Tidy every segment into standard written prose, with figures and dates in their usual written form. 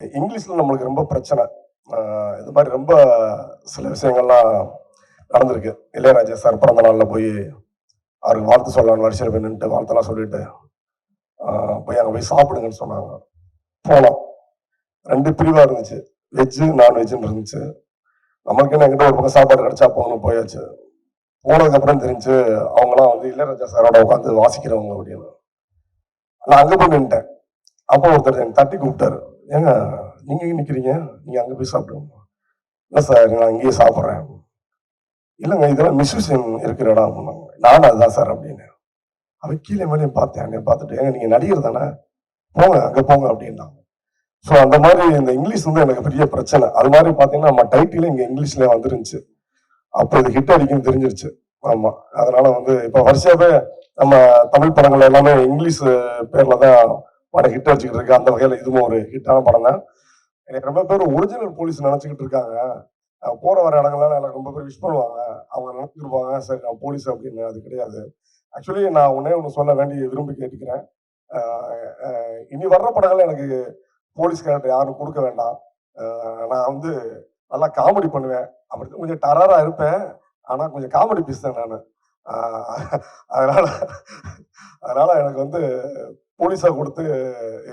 இங்கிலீஷ்ல நம்மளுக்கு ரொம்ப பிரச்சனை. இது மாதிரி ரொம்ப சில விஷயங்கள்லாம் நடந்திருக்கு. இளையராஜா சார் பிறந்த நாள்ல போய் அவருக்கு வாழ்த்து சொல்லலாம்னு வரிசையில் போய் நின்னுட்டு வாழ்த்தெல்லாம் சொல்லிட்டு போய் அங்கே போய் சாப்பிடுங்கன்னு சொன்னாங்க. போனோம். 2 பிரிவா இருந்துச்சு. வெஜ்ஜு, நான்வெஜ்ஜுன்னு இருந்துச்சு. நம்மளுக்கு என்ன எங்கிட்ட ஒரு பக்கம் சாப்பாடு கிடைச்சா போகணும் போயாச்சு. போனதுக்கப்புறம் தெரிஞ்சு அவங்களாம் வந்து இளையராஜா சாரோட உட்காந்து வாசிக்கிறவங்க அப்படின்னு. நான் அங்கே போய் நின்ட்டேன். அப்போ ஒருத்தர் என்னை தட்டி கூப்பிட்டாரு. ஏங்க நீங்க எங்க நிக்கிறீங்க? நீங்க அங்கே போய் சாப்பிடுங்க. இல்லை சார் நான் இங்கேயே சாப்பிட்றேன். இல்லைங்க இதெல்லாம் மிஸ்யூஷன் இருக்கிற இடம் அப்படின்னாங்க. நானும் அதுதான் சார் அப்படின்னு. அவன் கீழே மேலேயும் பார்த்தேன். என்னை பார்த்துட்டு ஏங்க நீங்கள் நடிகர் தானே போங்க அங்கே போங்க அப்படின்னாங்க. ஸோ அந்த மாதிரி இந்த இங்கிலீஷ் வந்து எனக்கு பெரிய பிரச்சனை. அது மாதிரி பார்த்தீங்கன்னா நம்ம டைட்டில் இங்கே இங்கிலீஷ்லேயே வந்துருந்துச்சு. அப்போ இது ஹிட் அடிக்குன்னு தெரிஞ்சிருச்சு. ஆமாம், அதனால வந்து இப்போ வருஷாவே நம்ம தமிழ் படங்கள் எல்லாமே இங்கிலீஷ் பேரில் தான் படம் ஹிட் அடிச்சுக்கிட்டு இருக்கு. அந்த வகையில் இதுவும் ஒரு ஹிட்டான படம் தான். எனக்கு ரொம்ப பேர் ஒரிஜினல் போலீஸ் நினச்சிக்கிட்டு இருக்காங்க. போகிற வர இடங்கள்லாம் எனக்கு ரொம்ப பேர் விஷ் பண்ணுவாங்க. அவங்க நினச்சிருப்பாங்க சரி நான் போலீஸ் அப்படின்னு. அது கிடையாது. ஆக்சுவலி நான் ஒன்று சொல்ல வேண்டி விரும்பி கேட்டுக்கிறேன். இனி வர்ற படங்கள் எனக்கு போலீஸ் கேரக்டர் யாரும் கொடுக்க வேண்டாம். நான் வந்து நல்லா காமெடி பண்ணுவேன். அப்படி கொஞ்சம் டரராக இருப்பேன். ஆனால் கொஞ்சம் காமெடி பீஸ் தான் நான். அதனால அதனால எனக்கு வந்து போலீஸாக கொடுத்து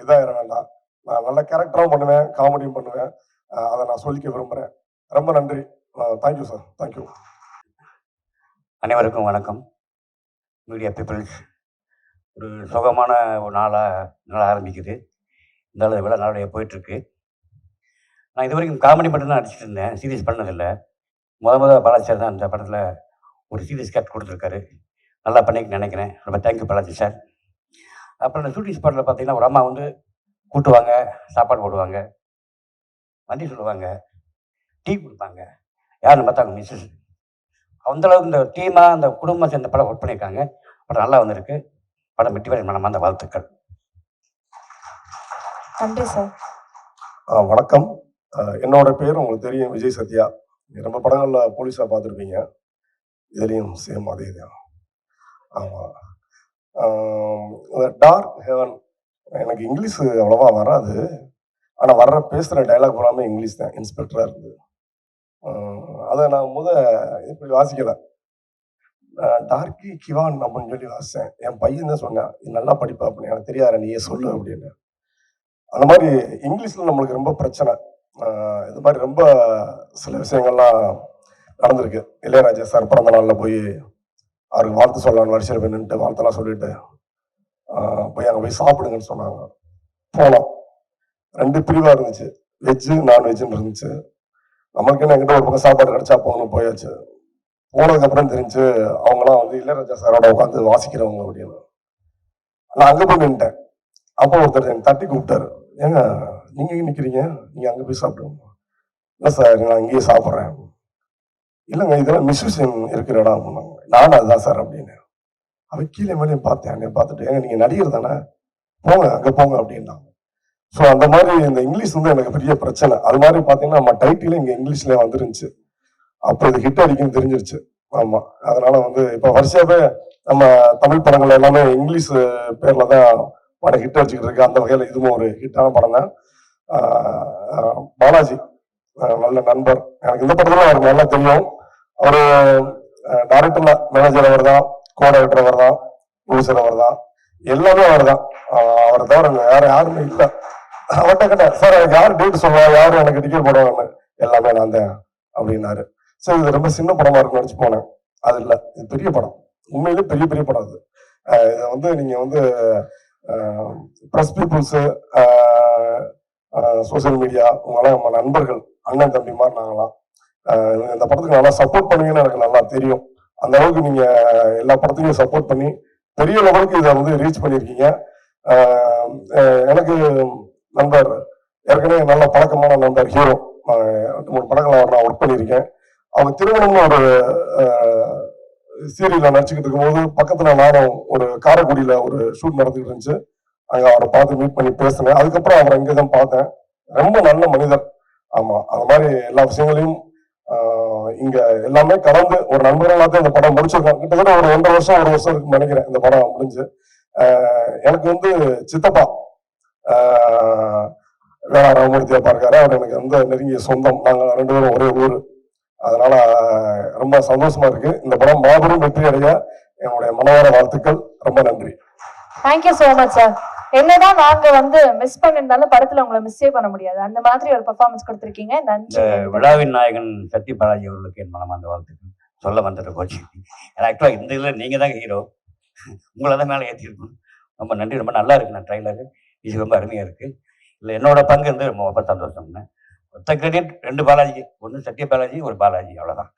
இதாகிட வேண்டாம். நான் நல்ல கேரக்டரும் பண்ணுவேன், காமெடியும் பண்ணுவேன். அதை நான் சொல்லிக்க விரும்புகிறேன். ரொம்ப நன்றி. Thank you sir. தேங்க்யூ. அனைவருக்கும் வணக்கம். மீடியா பீப்புள்ஸ், ஒரு சுகமான ஒரு நாளாக ஆரம்பிக்குது. இந்த அளவு விழா நல்லபடியாக போயிட்டுருக்கு. நான் இது வரைக்கும் காமெடி மட்டும்தான் நடிச்சிட்டு இருந்தேன், சீரியஸ் பண்ணதில்லை. முதல் பாலாஜி சார் தான் இந்த படத்தில் ஒரு சீரியஸ் கேரக்டர் கொடுத்துருக்காரு. நல்லா பண்ணிக்க நினைக்கிறேன். ரொம்ப தேங்க்யூ பாலாஜி சார். அப்புறம் இந்த ஷூட்டிங் ஸ்பாட்டில் பார்த்தீங்கன்னா ஒரு அம்மா வந்து கூட்டுவாங்க, சாப்பாடு போடுவாங்க, வண்டி சொல்லுவாங்க, டீ கொடுப்பாங்க. யாருன்னு பார்த்தா அவங்க மிஸ்ஸஸ். அந்தளவுக்கு இந்த டீமாக அந்த குடும்பம் சேர்ந்த படம் ஒர்க் பண்ணியிருக்காங்க. படம் நல்லா வந்திருக்கு. படம் வெற்றி பெற மனமார்ந்த வாழ்த்துக்கள். நன்றி சார். வணக்கம். என்னோட பேர் உங்களுக்கு தெரியும், விஜய் சத்யா. ரொம்ப படங்களில் போலீஸாக பார்த்துருப்பீங்க. இதுலேயும் சேம் அதே தான். ஆமாம். டார்க் ஹெவன் எனக்கு இங்கிலீஷ் அவ்வளோவா வராது. ஆனால் பேசுகிற டைலாக் பூராமே இங்கிலீஷ் தான். இன்ஸ்பெக்டராக இருக்குது. அதை நான் இப்படி வாசிக்கலை. டார்கி கிவான் அப்படின்னு சொல்லி வாசித்தேன். என் பையன் தான் சொன்னேன், இது நல்லா படிப்பா அப்படின்னு. எனக்கு தெரியாத நீயே சொல்லு அப்படின்னு. அந்த மாதிரி இங்கிலீஷில் நம்மளுக்கு ரொம்ப பிரச்சனை. இது மாதிரி ரொம்ப சில விஷயங்கள்லாம் நடந்திருக்கு. இளையராஜா சார் பிறந்த நாளில் போய் அவருக்கு வாழ்த்து சொல்லலாம்னு வரிசையில் போய் நின்றுட்டு வாழ்த்தெல்லாம் சொல்லிட்டு போய் அங்கே போய் சாப்பிடுங்கன்னு சொன்னாங்க. போனோம். 2 பிரிவாக இருந்துச்சு. வெஜ்ஜு, நான்வெஜ்ஜுன்னு இருந்துச்சு. நம்மளுக்கு என்ன எங்கிட்ட ஒரு பக்கம் சாப்பாடு கிடைச்சா போகணும் போயாச்சு. போனதுக்கப்புறம் தெரிஞ்சு அவங்களாம் வந்து இளையராஜா சாரோட உட்காந்து வாசிக்கிறவங்க அப்படின்னு. நான் அங்கே போய் நின்ட்டேன். அப்போ ஒருத்தர் என்னை தட்டி கூப்பிட்டாரு. ஏங்க நீங்க எங்க நிக்கிறீங்க? நீங்க அங்கே போய் சாப்பிடுங்க. இல்லை சார் நான் இங்கேயே சாப்பிட்றேன். இல்லைங்க இதெல்லாம் மிஸ்யூஷன் இருக்கிற இடம் அப்படின்னாங்க. நானும் அதுதான் சார் அப்படின்னு. அவன் கீழே மேலேயும் பார்த்தேன். என்னை பார்த்துட்டு ஏங்க நீங்கள் நடிகர் தானே போங்க அங்கே போங்க அப்படின்னாங்க. ஸோ அந்த மாதிரி இந்த இங்கிலீஷ் வந்து எனக்கு பெரிய பிரச்சனை. அது மாதிரி பார்த்தீங்கன்னா நம்ம டைட்டில் இங்கே இங்கிலீஷ்லேயே வந்துருந்துச்சு. அப்போ இது ஹிட் அடிக்குன்னு தெரிஞ்சிருச்சு. ஆமாம், அதனால வந்து இப்போ வருஷாவே நம்ம தமிழ் படங்கள் எல்லாமே இங்கிலீஷ் பேரில் தான் படம் ஹிட் அடிச்சுக்கிட்டு இருக்கு. அந்த வகையில் இதுவும் ஒரு ஹிட்டான படம் தான். பாலாஜி நல்ல நண்பர். எனக்கு இந்த படத்துல அவருக்கு நல்லா தெரியும். அவர் டைரக்டர்ல மேனேஜர் அவர் தான், கோ டைரக்டர் அவர் தான், ப்ரொடியூசர் அவர் தான், எல்லாமே அவர் தான். அவரை தவிர யாருமே இல்லை. அவர்கிட்ட கேட்டேன், சார் எனக்கு யார் டேட் சொல்லுவா, யாரும் எனக்கு டிக்கெட் போடுவாங்கன்னு. எல்லாமே நான் தான் அப்படின்னாரு. சரி இது ரொம்ப சின்ன படமா இருக்குன்னு நினச்சி போனேன். அது இல்லை, இது பெரிய படம். உண்மையிலே பெரிய பெரிய படம் அது. இதை வந்து நீங்கள் வந்து ப்ரெஸ் பீப்புள்ஸு, சோசியல் மீடியா, உங்களாம் நம்ம நண்பர்கள், அண்ணன் தம்பி மாதிரி நாங்களாம் இந்த படத்துக்கு நல்லா சப்போர்ட் பண்ணுவீங்கன்னு எனக்கு நல்லா தெரியும். அந்த அளவுக்கு நீங்கள் எல்லா படத்தையும் சப்போர்ட் பண்ணி பெரிய லெவலுக்கு இதை வந்து ரீச் பண்ணியிருக்கீங்க. எனக்கு நண்பர் ஏற்கனவே நல்ல பழக்கமான நண்பர் ஹீரோ. 2-3 படங்களை நான் ஒர்க் பண்ணியிருக்கேன். அவங்க திருமணம்னு ஒரு சீரியலில் நடிச்சுக்கிட்டு இருக்கும்போது பக்கத்தில் நானும் ஒரு காரைக்குடியில் ஒரு ஷூட் நடந்துக்கிட்டு இருந்துச்சு. அங்கே அவரை பார்த்து மீட் பண்ணி பேசினேன். அதுக்கப்புறம் அவரை இங்கே தான் பார்த்தேன். ரொம்ப நல்ல மனிதர். ஆமாம், அந்த மாதிரி எல்லா விஷயங்களையும் இங்கே எல்லாமே கலந்து ஒரு நண்பர்களாக தான் இந்த படம் முடிச்சிருக்கோம். கிட்டத்தட்ட ஒரு 1.5 வருஷம் 1 வருஷம் இருக்குன்னு நினைக்கிறேன் இந்த படம் முடிஞ்சு. எனக்கு வந்து சித்தப்பா வேளா ராமமூர்த்தி அப்பா இருக்காரு, அவர் எனக்கு வந்து நெருங்கிய சொந்தம். நாங்கள் 2 பேரும் ஒரே ஊர். அதனால ரொம்ப சந்தோஷமா இருக்கு. இந்த படம் மாபெரும் வெற்றி அடைய என்னுடைய மனவார வாழ்த்துக்கள். ரொம்ப நன்றி. Thank you so much sir. என்னதான் நாங்க வந்து மிஸ் பண்ணிருந்தாலும் படத்துல உங்களை மிஸ்ஸே பண்ண முடியாது. அந்த மாதிரி ஒரு பெர்ஃபார்மன்ஸ் கொடுத்திருக்கீங்க. இந்த நன்றி. விழாவின் நாயகன் சத்ய பாலாஜி அவர்களுக்கு என் மனமார்ந்த வாழ்த்துக்கள். சொல்ல வந்தது போச்சு. ஏன்னா ஆக்சுவலாக இந்த இதில் நீங்கள் தான் ஹீரோ. உங்களை தான் மேலே ஏற்றிருக்கணும். ரொம்ப நன்றி. ரொம்ப நல்லா இருக்கு. நான் ட்ரைலரு இது ரொம்ப அருமையாக இருக்குது. இல்லை என்னோட பங்கு வந்து ரொம்ப சந்தோஷம்னு. மொத்த கிரெடிட் 2 பாலாஜி, ஒன்று சத்ய பாலாஜி, ஒரு பாலாஜி, அவ்வளோதான்.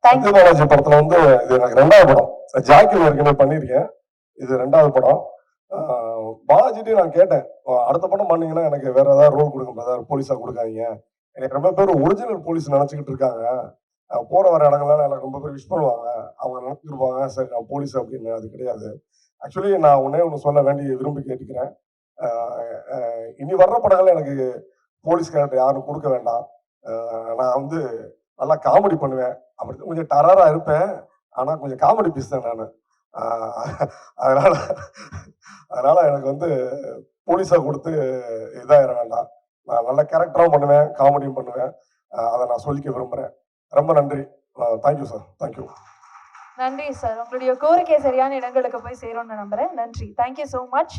சத்ய பாலாஜி படத்துல வந்து இது எனக்கு 2வது படம். ஜாக்கில் ஏற்கனவே பண்ணியிருக்கேன். இது 2வது படம். பாலாஜிட்டையும் நான் கேட்டேன், அடுத்த படம் பண்ணீங்கன்னா எனக்கு வேற ஏதாவது ரோல் கொடுங்க பிரதர், போலீஸா கொடுக்காதீங்க. எனக்கு ரொம்ப பேர் ஒரிஜினல் போலீஸ் நினைச்சுக்கிட்டு இருக்காங்க. போற வர இடங்கள்லாம் எனக்கு ரொம்ப பேர் விஷ் பண்ணுவாங்க. அவங்க நினைச்சிருப்பாங்க சரி நான் போலீஸ் அப்படின்னு. அது கிடையாது. ஆக்சுவலி நான் ஒன்று சொல்ல வேண்டி விரும்பி கேட்டுக்கிறேன். இனி வர்ற படங்கள் எனக்கு போலீஸ் கேரக்டர் யாரும் கொடுக்க வேண்டாம். நான் வந்து நல்லா காமெடி பண்ணுவேன். அப்படி கொஞ்சம் டரரா இருப்பேன். ஆனா கொஞ்சம் காமெடி பீஸ் தான் நான். அதனால அதனால எனக்கு வந்து போலீஸா கொடுத்து இதாயிட வேண்டாம். நான் நல்ல கேரக்டரும் பண்ணுவேன், காமெடியும் பண்ணுவேன். அதை நான் சொல்லிக்க விரும்புறேன். ரொம்ப நன்றி. Thank you sir. தேங்க்யூ. நன்றி சார். உங்களுடைய கோரிக்கை சரியான இடங்களுக்கு போய் சேரும்னு நம்புறேன். நன்றி. Thank you so much.